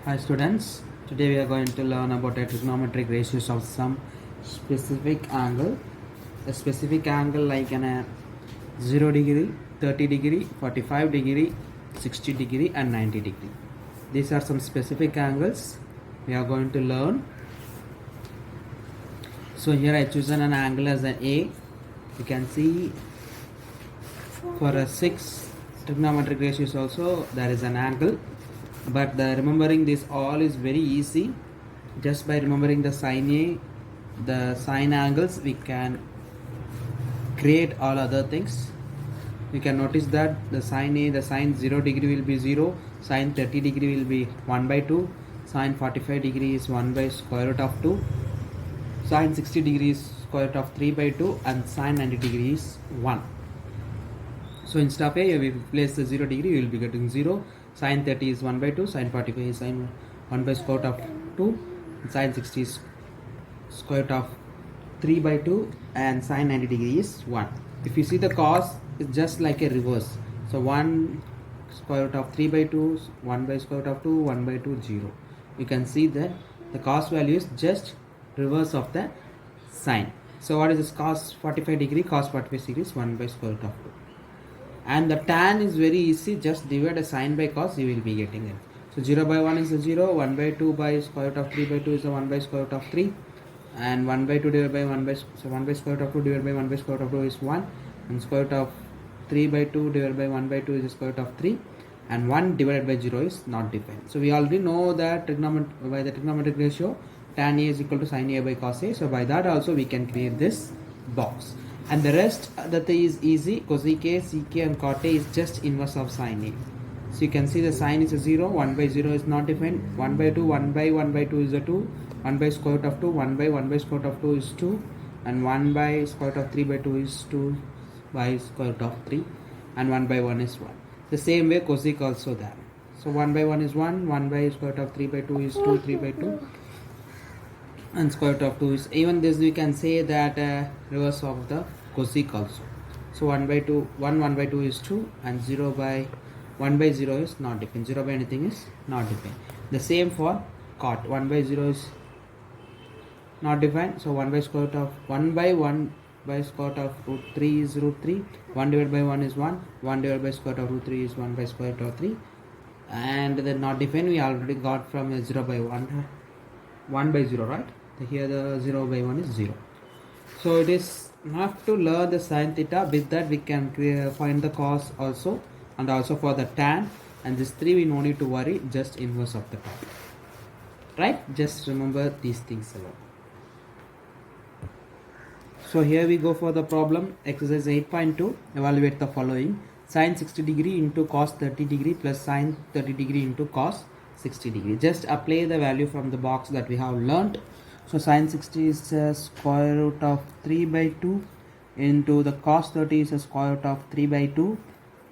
Hi students, today we are going to learn about a trigonometric ratios of some specific angle. A specific angle like an 0 degree, 30 degree, 45 degree, 60 degree and 90 degree. These are some specific angles we are going to learn. So here I chosen an angle as an A. You can see for a 6 trigonometric ratios also there is an angle, but remembering this all is very easy. Just by remembering the sine A, the sine angles, we can create all other things. You can notice that the sine A, the sine 0 degree will be 0, sine 30 degree will be 1 by 2, sine 45 degree is 1 by square root of 2, sine 60 degree is square root of 3 by 2, and sine 90 degree is 1. So instead of A, we place the 0 degree, you will be getting 0. Sine 30 is 1 by 2, sine 45 is sine 1 by square root of 2, sine 60 is square root of 3 by 2, and sine 90 degree is 1. If you see the cos, it's just like a reverse. So 1 square root of 3 by 2, 1 by square root of 2, 1 by 2, 0. You can see that the cos value is just reverse of the sine. So what is this cos 45 degree? Cos 45 degree is 1 by square root of 2. And the tan is very easy, just divide a sine by cos, you will be getting it. So 0 by 1 is a 0, 1 by 2 by square root of 3 by 2 is a 1 by square root of 3, and 1 by 2 divided by 1 by, so 1 by square root of 2 divided by 1 by square root of 2 is 1, and square root of 3 by 2 divided by 1 by 2 is the square root of 3, and 1 divided by 0 is not defined. So we already know that by the trigonometric ratio, tan A is equal to sin A by cos A. So by that also we can create this box. And the rest that is easy. Cosec A, sec A and cot A is just inverse of sin A. So you can see the sine is a 0, 1 by 0 is not defined, 1 by 2, 1 by 1 by 2 is a 2, 1 by square root of 2, 1 by 1 by square root of 2 is 2, and 1 by square root of 3 by 2 is 2 by square root of 3, and 1 by 1 is 1. The same way cosec also there. So 1 by 1 is 1, 1 by square root of 3 by 2 is 2, 3 by 2, and square root of 2 is, even this we can say that reverse of the cosec also. So 1 by 2, 1 by 2 is 2, and 0 by 1 by 0 is not defined, 0 by anything is not defined. The same for cot, 1 by 0 is not defined, so 1 by square root of 1 by square root of root 3 is root 3, 1 divided by 1 is 1, 1 divided by square root of root 3 is 1 by square root of 3, and the not defined we already got from 0 by 1, 1 by 0, right? Here the 0 by 1 is 0. So it is enough to learn the sin theta. With that we can find the cos also, and also for the tan, and this 3 we no need to worry, just inverse of the top, right? Just remember these things alone. So here we go for the problem. Exercise 8.2. Evaluate the following: sin 60 degree into cos 30 degree plus sin 30 degree into cos 60 degree. Just apply the value from the box that we have learnt. So sin 60 is square root of 3 by 2 into the cos 30 is a square root of 3 by 2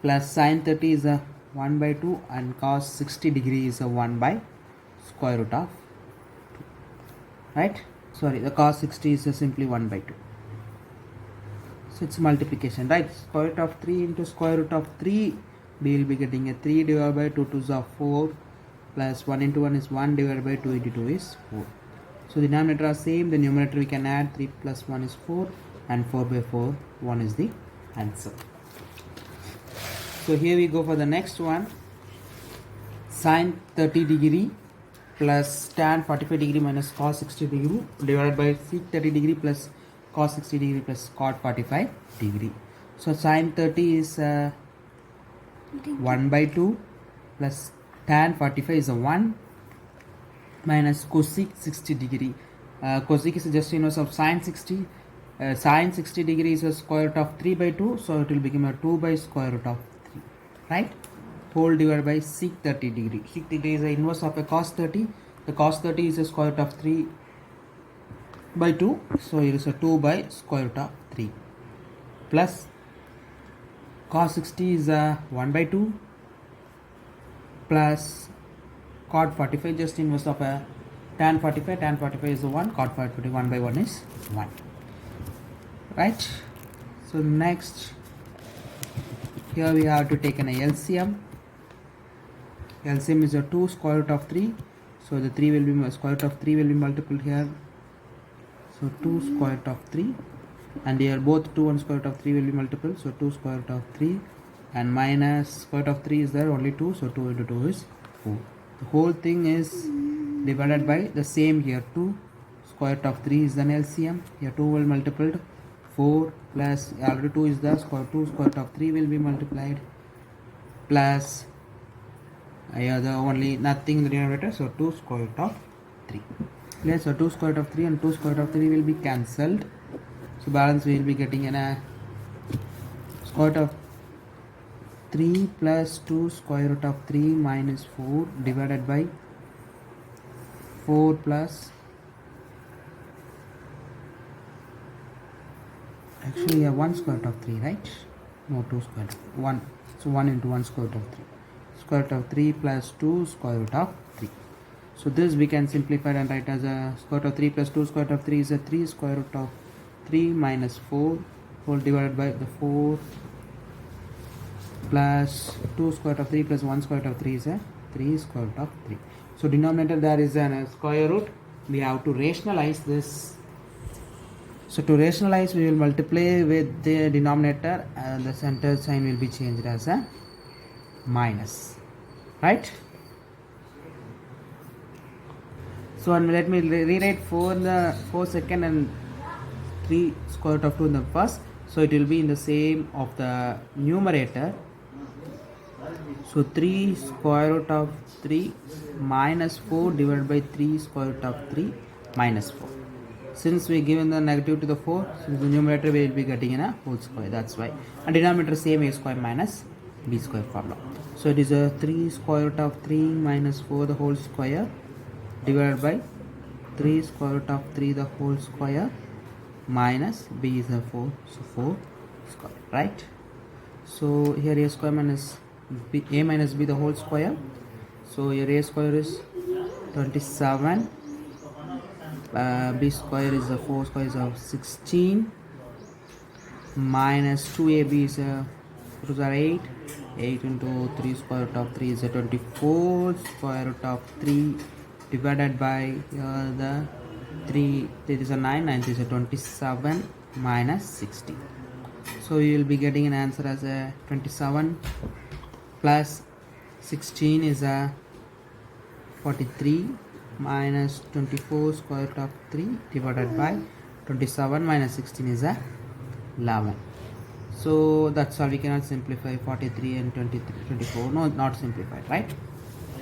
plus sin 30 is a 1 by 2 and cos 60 degree is a 1 by square root of 2, right? Sorry, the cos 60 is simply 1 by 2. So it's multiplication, right? Square root of 3 into square root of 3, we will be getting a 3 divided by 2 2s are 4 plus 1 into 1 is 1 divided by 2 into 2 is 4. So the denominator are same, the numerator we can add, 3 plus 1 is 4, and 4 by 4, 1 is the answer. So here we go for the next one. Sin 30 degree plus tan 45 degree minus cos 60 degree divided by sec 30 degree plus cos 60 degree plus cot 45 degree. So sin 30 is 1 by 2 plus tan 45 is a 1 minus cosec 60 degree. Cosec is just inverse of sin 60. Sin 60 degree is a square root of 3 by 2, so it will become a 2 by square root of 3, right? Whole divided by sec 30 degree. Sec 30 is the inverse of a cos 30. The cos 30 is a square root of 3 by 2, so it is a 2 by square root of 3 plus cos 60 is a 1 by 2 plus cot 45 just inverse of a tan 45. Tan 45 is a 1, cot 45 1 by 1 is 1, right? So next, here we have to take an LCM. LCM is a 2 square root of 3 So the 3 will be square root of 3 will be multiplied here. So 2 square root of 3, and here both 2 and square root of 3 will be multiplied. So 2 square root of 3 and minus square root of 3 is there, only 2. So 2 into 2 is 4. The whole thing is divided by the same here. 2 square root of 3 is an LCM. Here 2 will multiplied. 4 plus already 2 is the square 2 square root of 3 will be multiplied, plus here the only nothing in the denominator. So 2 square root of 3. Clear? So 2 square root of 3 and 2 square root of 3 will be cancelled. So balance we will be getting in a square root of 3 plus 2 square root of 3 minus 4 divided by 4 plus, actually 1 square root of 3, right? No, 2 square root of 1. So 1 into 1 square root of 3. Square root of 3 plus 2 square root of 3. So this we can simplify and write as a square root of 3 plus 2 square root of 3 is a 3 square root of 3 minus 4 whole divided by the 4 plus 2 square root of 3 plus 1 square root of 3 is a 3 square root of 3. So denominator there is a square root. We have to rationalize this. So to rationalize, we will multiply with the denominator and the center sign will be changed as a minus, right? So and let me rewrite 4 in the 4 second and 3 square root of 2 in the first. So it will be in the same of the numerator. So 3 square root of 3 minus 4 divided by 3 square root of 3 minus 4. Since we given the negative to the 4, so the numerator we will be getting in a whole square, that's why. And denominator same, a square minus b square formula. So it is a 3 square root of 3 minus 4 the whole square divided by 3 square root of 3 the whole square minus b is a 4, so 4 square, right? So here a square minus b, a minus b the whole square. So here a square is 27. B square is a 4 square is of 16 minus 2ab is a 8. 8 into 3 square root of 3 is a 24 square root of 3 divided by the 3, there is a 9, 9 is a 27 minus 60. So you will be getting an answer as a 27 plus 16 is a 43 minus 24 square root of 3 divided by 27 minus 16 is a 11. So that's all. We cannot simplify 43 and 24. No, not simplified, right?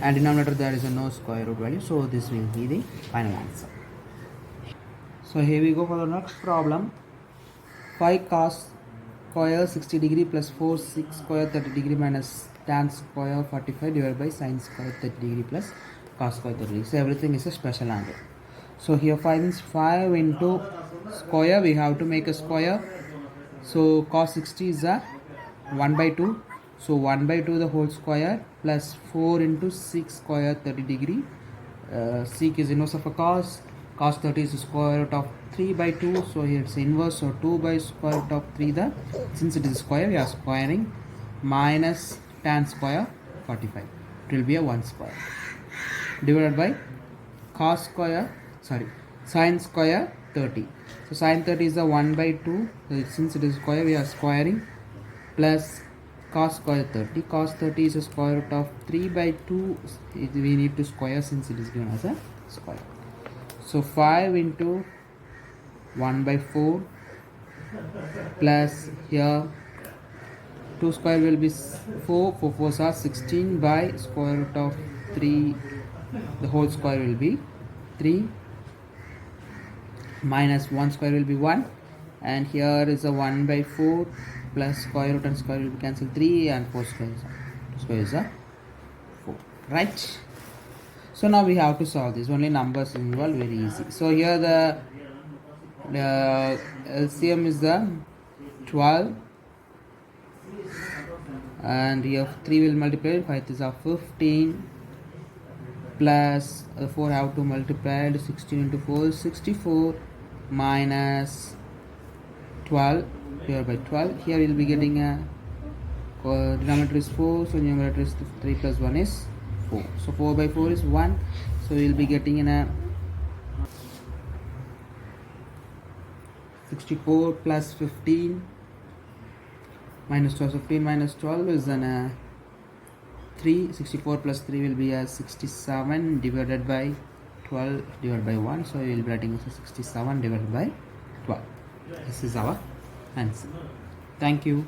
And denominator there is a no square root value. So this will be the final answer. So here we go for the next problem. 5 cos square 60 degree plus 4 6 square 30 degree minus tan square 45 divided by sin square 30 degree plus cos square 30 degree. So everything is a special angle. So here 5 means 5 into square, we have to make a square. So cos 60 is a 1 by 2. So 1 by 2 the whole square plus 4 into 6 square 30 degree. Sec is inverse of a cos. Cos 30 is the square root of 3 by 2. So here it's inverse. So 2 by square root of 3 the, since it is square we are squaring, minus tan square 45. It will be a 1 square divided by cos square, sin square 30. So sin 30 is a 1 by 2. Since it is square we are squaring, plus cos square 30. Cos 30 is a square root of 3 by 2. We need to square since it is given as a square. So 5 into 1 by 4 plus here 2 square will be 4. 4 4s are 16 by square root of 3. The whole square will be 3 minus 1 square will be 1, and here is a 1 by 4 plus square root and square will be cancelled, 3 and 4 square is a 4, right? So now we have to solve this. Only numbers involved, very easy. So here the LCM is the 12, and here 3 will multiply 5 is 15 plus 4 have to multiply 16 into 4 is 64 minus 12 here by 12. Here we will be getting a denominator is 4, so numerator is 3 plus 1 is 4. So 4 by 4 is 1. So we'll be getting in a 64 plus 15 minus 12. 15 minus 12 is an 3. 64 plus 3 will be a 67 divided by 12 divided by 1. So we will be writing as 67 divided by 12. This is our answer. Thank you.